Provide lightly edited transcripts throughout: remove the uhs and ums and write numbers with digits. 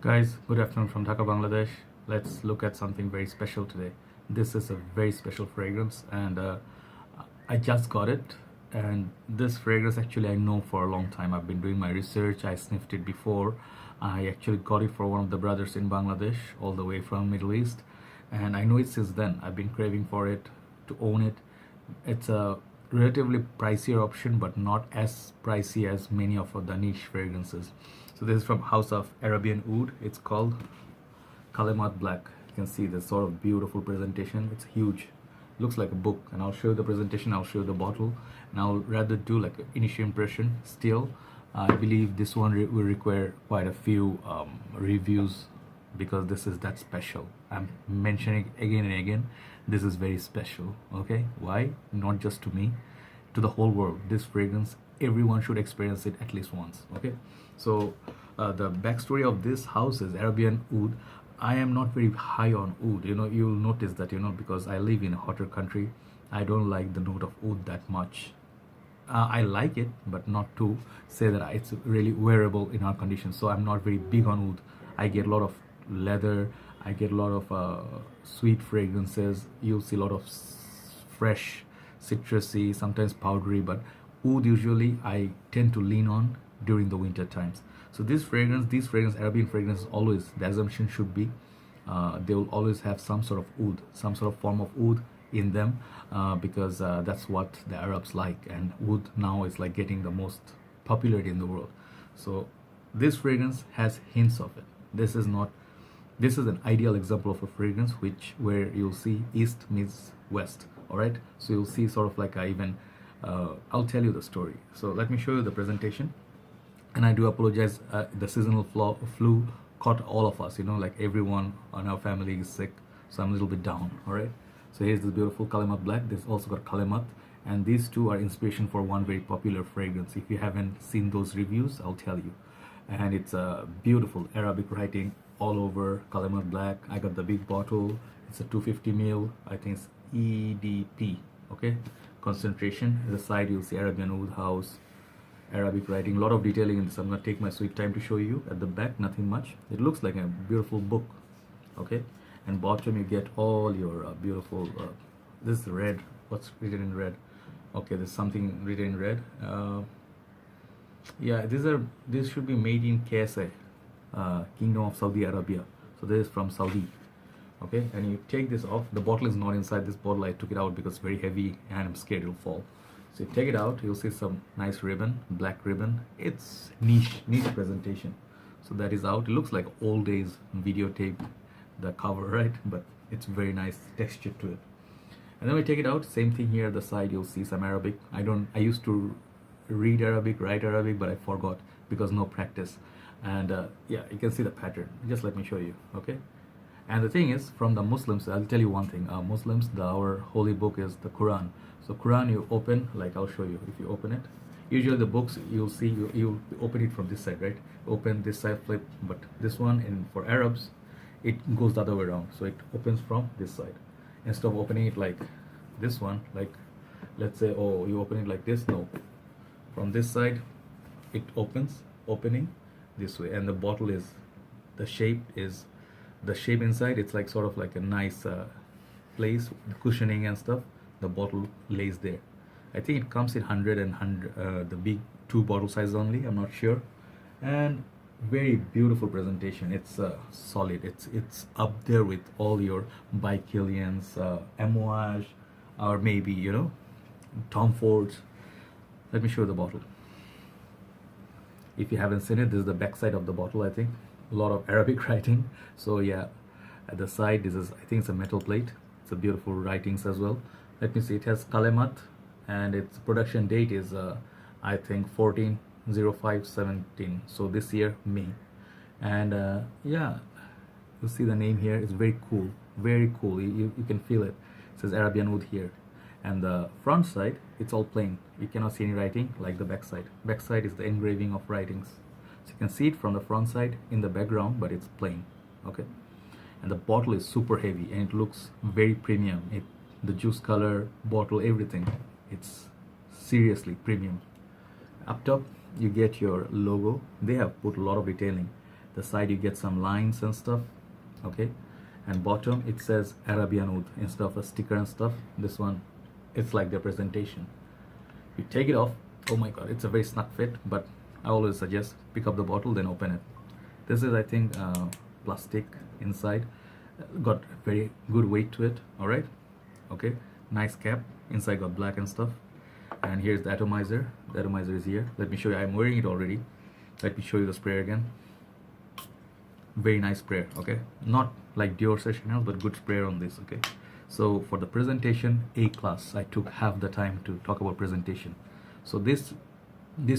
Guys, good afternoon from Dhaka, Bangladesh. Let's look at something very special today. This is a very special fragrance, and I just got it. And this fragrance, actually, I know for a long time. I've been doing my research. I sniffed it before. I actually got it for one of the brothers in Bangladesh, all the way from Middle East, and I know it since then. I've been craving for it, to own it. It's a relatively pricier option, but not as pricey as many of the niche fragrances. So this is from House of Arabian Oud. It's called Kalemat Black. You can see this sort of beautiful presentation. It's huge. Looks like a book, and I'll show you the presentation, I'll show you the bottle, and I'll rather do like an initial impression. Still, I believe this one will require quite a few reviews, because this is that special. I'm mentioning again and again, this is very special. Okay, why? Not just to me, to the whole world. This fragrance, everyone should experience it at least once. Okay, so the backstory of this house is Arabian Oud. I am not very high on oud. You'll notice that, because I live in a hotter country, I don't like the note of oud that much. I like it, but not to say that it's really wearable in our conditions. So I'm not very big on oud. I get a lot of leather, I get a lot of sweet fragrances. You'll see a lot of fresh, citrusy, sometimes powdery, but oud usually I tend to lean on during the winter times. So these fragrance, Arabian fragrances, always the assumption should be they will always have some sort of oud, some sort of form of oud in them, because that's what the Arabs like, and oud now is like getting the most popularity in the world. So this fragrance has hints of it. This is an ideal example of a fragrance where you'll see east meets west. All right, so you'll see sort of like I'll tell you the story. So let me show you the presentation. And I do apologize, the seasonal flu caught all of us, like everyone on our family is sick, so I'm a little bit down. All right, so here's this beautiful Kalemat Black. This also got Kalemat, and these two are inspiration for one very popular fragrance. If you haven't seen those reviews, I'll tell you. And it's a beautiful Arabic writing all over Kalemat Black. I got the big bottle. It's a 250 ml. I think it's EDP. Okay, concentration. At the side you'll see Arabian Oud House, Arabic writing, a lot of detailing in this. I'm going to take my sweet time to show you. At the back, nothing much. It looks like a beautiful book. Okay, and bottom you get all your beautiful this is red. What's written in red? Okay, there's something written in red. Yeah, these should be made in KSA, Kingdom of Saudi Arabia. So this is from Saudi. Okay, and you take this off. The bottle is not inside this bottle. I took it out because it's very heavy and I'm scared it'll fall. So you take it out, you'll see some nice ribbon, black ribbon. It's niche presentation. So that is out. It looks like old days videotape, the cover, right? But it's very nice texture to it. And then we take it out, same thing here at the side, you'll see some Arabic. I used to read Arabic, write Arabic, but I forgot because no practice. And yeah, you can see the pattern. Just let me show you, okay? And the thing is, from the Muslims, I'll tell you one thing. Muslims, our holy book is the Quran. So Quran, you open, like I'll show you. If you open it, usually the books you'll see, you'll open it from this side, right? Open this side, flip. But this one, and for Arabs, it goes the other way around. So it opens from this side. Instead of opening it like this one, like let's say, oh, you open it like this. No, from this side, it opening this way, and the bottle is, the shape inside. It's like sort of like a nice place, cushioning and stuff. The bottle lays there. I think it comes in 100 and 100, the big 2 bottle size only. I'm not sure. And very beautiful presentation. It's solid. It's up there with all your By Kilians, Amouage, or maybe Tom Ford's. Let me show you the bottle. If you haven't seen it, this is the back side of the bottle. I think a lot of Arabic writing. So yeah, at the side, I think it's a metal plate. It's a beautiful writings as well. Let me see, it has Kalemat, and its production date is I think 14/05/17, so this year, May. And yeah, you see the name here. It's very cool, very cool. You can feel it. It says Arabian Oud here. And the front side, it's all plain. You cannot see any writing like the back side. Back side is the engraving of writings. So you can see it from the front side in the background, but it's plain. Okay, and the bottle is super heavy and it looks very premium. The juice color, bottle, everything, it's seriously premium. Up top you get your logo. They have put a lot of detailing. The side you get some lines and stuff, okay, and bottom it says Arabian Oud instead of a sticker and stuff. This one, it's like the presentation. You take it off, oh my god, it's a very snug fit, but I always suggest pick up the bottle then open it. This is, I think, plastic inside, got very good weight to it. All right, okay, nice cap, inside got black and stuff. And here's the atomizer. The atomizer is here. Let me show you. I'm wearing it already. Let me show you the sprayer again. Very nice sprayer, okay, not like Dior Sessionals, but good sprayer on this, okay. So for the presentation, A class. I took half the time to talk about presentation. So this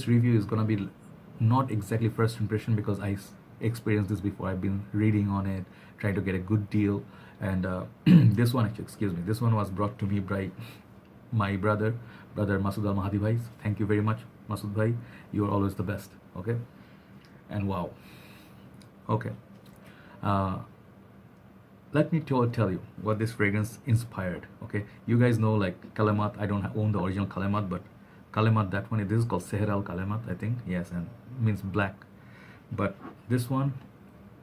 review is gonna be not exactly first impression, because I experienced this before. I've been reading on it, trying to get a good deal, and this one, actually, excuse me, this one was brought to me by my brother Masood Al Mahdi Bhai. Thank you very much, Masood Bhai. You are always the best, okay. And wow, okay. Let me tell you what this fragrance inspired, okay. You guys know, like, Kalemat. I don't own the original Kalemat, but Kalemat, that one, this is called Seher Al Kalemat, I think, yes, and means black. But this one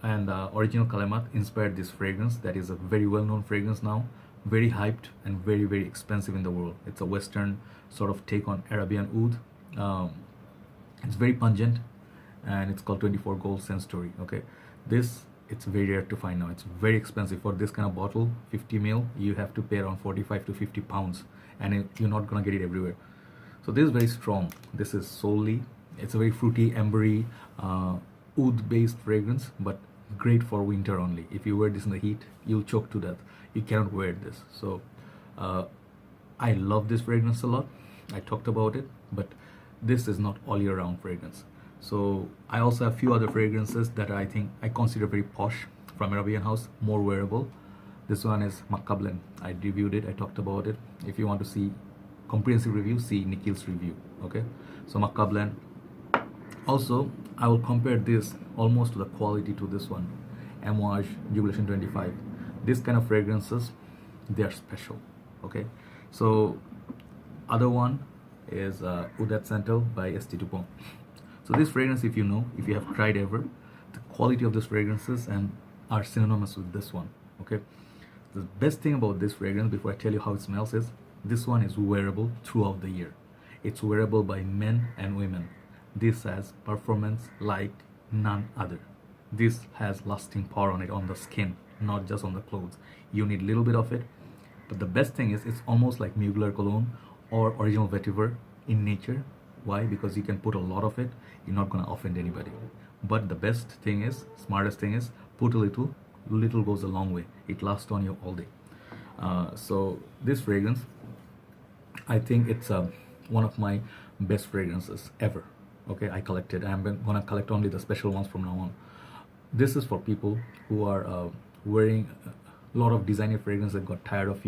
and original Kalemat inspired this fragrance. That is a very well-known fragrance now, very hyped and very, very expensive in the world. It's a Western sort of take on Arabian Oud. It's very pungent, and it's called 24 Gold Sensory, okay. This, it's very rare to find now. It's very expensive for this kind of bottle, 50 ml. You have to pay around 45 to 50 pounds, and you're not gonna get it everywhere. So this is very strong. This is solely, it's a very fruity, ambery, oud based fragrance, but great for winter only. If you wear this in the heat, you'll choke to death. You cannot wear this. So I love this fragrance a lot. I talked about it, but this is not all year round fragrance. So I also have a few other fragrances that I think I consider very posh from Arabian House, more wearable. This one is Makkah Blend. I reviewed it, I talked about it. If you want to see comprehensive review, see Nikhil's review, okay. So Makkah Blend. Also, I will compare this almost to the quality to this one, Amouage Jubilation 25. This kind of fragrances, they are special, okay. So other one is Oud at Santal by St. Dupont. So this fragrance, if you know, if you have tried ever, the quality of these fragrances and are synonymous with this one, okay. The best thing about this fragrance, before I tell you how it smells, is this one is wearable throughout the year. It's wearable by men and women. This has performance like none other. This has lasting power on it, on the skin, not just on the clothes. You need a little bit of it, but the best thing is it's almost like Mugler cologne or original vetiver in nature. Why? Because you can put a lot of it, you're not going to offend anybody. But the best thing is, smartest thing is, put a little, little goes a long way. It lasts on you all day. So this fragrance, I think it's one of my best fragrances ever. Okay, I collected. I'm going to collect only the special ones from now on. This is for people who are wearing a lot of designer fragrance that got tired of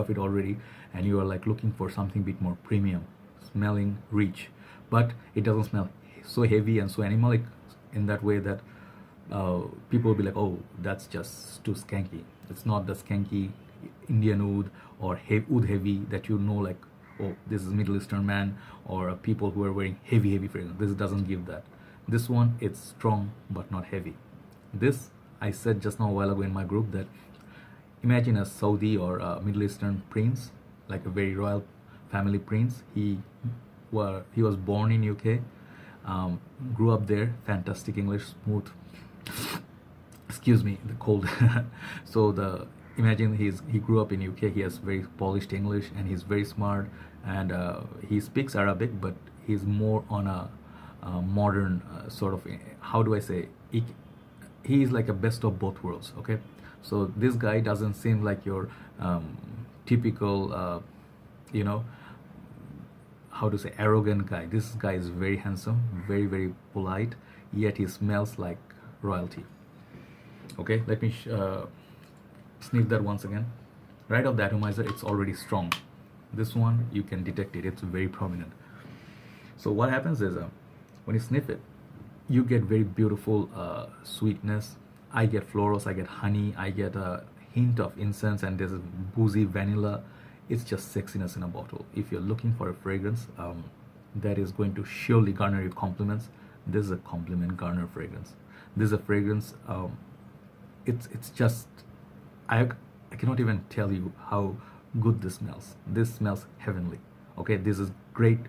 it already, and you are like looking for something a bit more premium, smelling rich, but it doesn't smell so heavy and so animalic in that way that people will be like, oh, that's just too skanky. It's not the skanky Indian oud or oud heavy that you know, like, oh, this is Middle Eastern man or people who are wearing heavy fragrance. This doesn't give that. This one, it's strong but not heavy. This, I said just now a while ago in my group that imagine a Saudi or a Middle Eastern prince, like a very royal family prince. He was born in UK, grew up there, fantastic English, smooth. Excuse me, the cold. So imagine he grew up in UK. He has very polished English and he's very smart, and he speaks Arabic, but he's more on a modern sort of, how do I say, he is like a best of both worlds, okay. So this guy doesn't seem like your typical how to say, arrogant guy. This guy is very handsome, very, very polite, yet he smells like royalty. Okay, let me sniff that once again. Right off the atomizer, it's already strong. This one, you can detect it, it's very prominent. So what happens is, when you sniff it, you get very beautiful sweetness. I get florals, I get honey, I get a hint of incense, and there's a boozy vanilla. It's just sexiness in a bottle. If you're looking for a fragrance that is going to surely garner you compliments, this is a compliment garner fragrance. This is a fragrance. It's just I I cannot even tell you how good this smells. This smells heavenly. Okay, this is great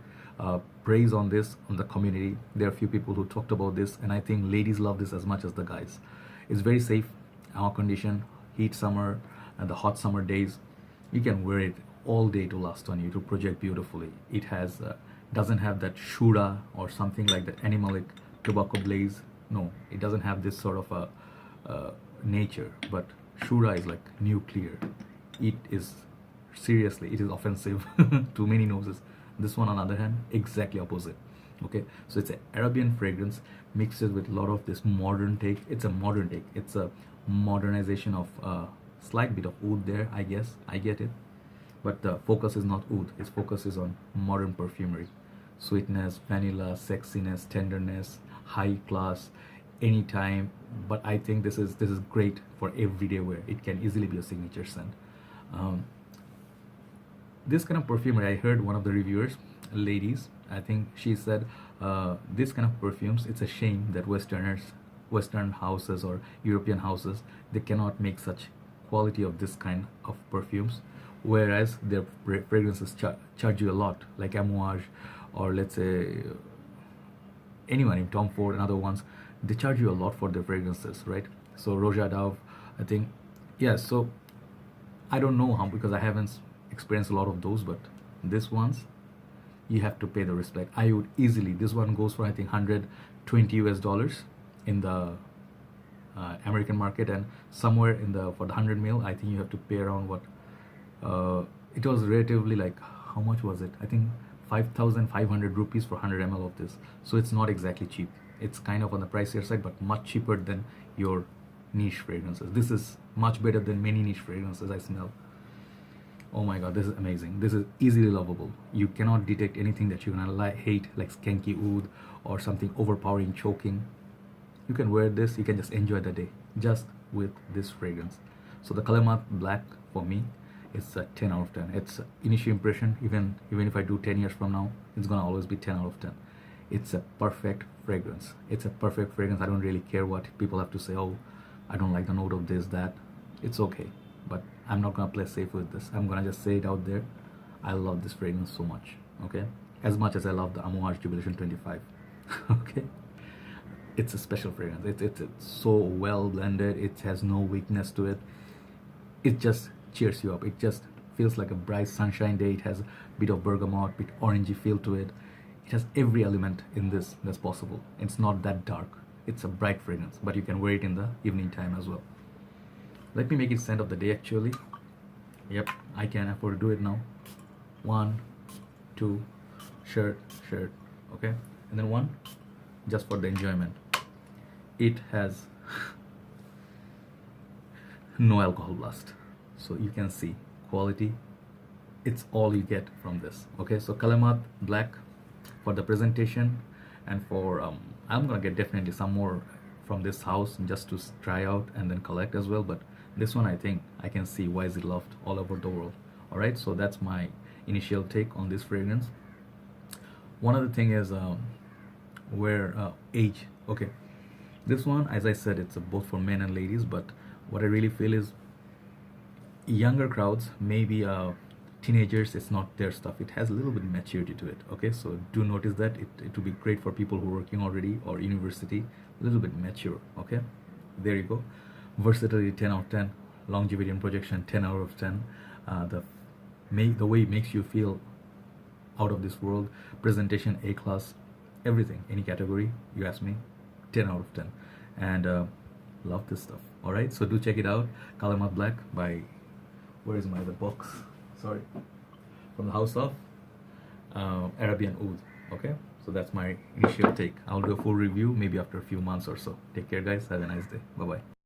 praise on this on the community. There are a few people who talked about this, and I think ladies love this as much as the guys. It's very safe, air condition, heat summer, and the hot summer days. You can wear it all day to last on you to project beautifully. It has doesn't have that shura or something like that animalic tobacco blaze. No, it doesn't have this sort of a nature. But shura is like nuclear. It is seriously, it is offensive to many noses. This one, on the other hand, exactly opposite. Okay, so it's an Arabian fragrance mixed with a lot of this modern take. It's a modern take. It's a modernization of slight bit of oud there, I guess. I get it, but the focus is not oud. Its focus is on modern perfumery, sweetness, vanilla, sexiness, tenderness, high class, anytime. But I think this is great for everyday wear. It can easily be a signature scent. This kind of perfumery, I heard one of the reviewers, ladies, I think she said, this kind of perfumes, it's a shame that Western houses or European houses, they cannot make such quality of this kind of perfumes, whereas their fragrances charge you a lot, like Amouage, or let's say anyone in Tom Ford and other ones, they charge you a lot for their fragrances, right? So Roja Dove, I think, yeah. So I don't know how, because I haven't experienced a lot of those, but this ones you have to pay the respect. I would easily, this one goes for I think $120 in the American market, and somewhere in the for the 100 ml I think you have to pay around what it was relatively like, how much was it? I think 5,500 rupees for 100 ml of this. So it's not exactly cheap. It's kind of on the pricier side, but much cheaper than your niche fragrances. This is much better than many niche fragrances I smell. Oh my god, this is amazing. This is easily lovable. You cannot detect anything that you're gonna hate, like skanky oud or something overpowering, choking. You can wear this, you can just enjoy the day just with this fragrance. So the Kalemat Black, for me, it's a 10 out of 10. It's initial impression. Even if I do 10 years from now, it's gonna always be 10 out of 10. It's a perfect fragrance. It's a perfect fragrance. I don't really care what people have to say. Oh, I don't like the note of this, that. It's okay, but I'm not gonna play safe with this. I'm gonna just say it out there. I love this fragrance so much. Okay, as much as I love the Amouage Jubilation 25. Okay, it's a special fragrance. It's so well blended. It has no weakness to it. It just cheers you up. It just feels like a bright sunshine day. It has a bit of bergamot, bit orangey feel to it. It has every element in this that's possible. It's not that dark. It's a bright fragrance, but you can wear it in the evening time as well. Let me make it scent of the day actually. Yep, I can afford to do it now. 1, 2, shirt, okay, and then 1 just for the enjoyment. It has no alcohol blast, so you can see quality. It's all you get from this. Okay, so Kalemat Black for the presentation, and for I'm gonna get definitely some more from this house just to try out and then collect as well, but this one I think I can see why is it loved all over the world. All right, so that's my initial take on this fragrance. One other thing is where age. Okay, this one, as I said, it's both for men and ladies, but what I really feel is younger crowds, maybe teenagers, it's not their stuff. It has a little bit of maturity to it. Okay, so do notice that it would be great for people who are working already or university, a little bit mature. Okay, there you go. Versatility 10 out of 10, longevity and projection 10 out of 10. The way it makes you feel out of this world, presentation A class, everything, any category you ask me, 10 out of 10. And love this stuff. All right, so do check it out. Kalemat Black by, where is my other box? Sorry, from the house of Arabian Oud. Okay, so that's my initial take. I'll do a full review maybe after a few months or so. Take care guys, have a nice day. Bye bye.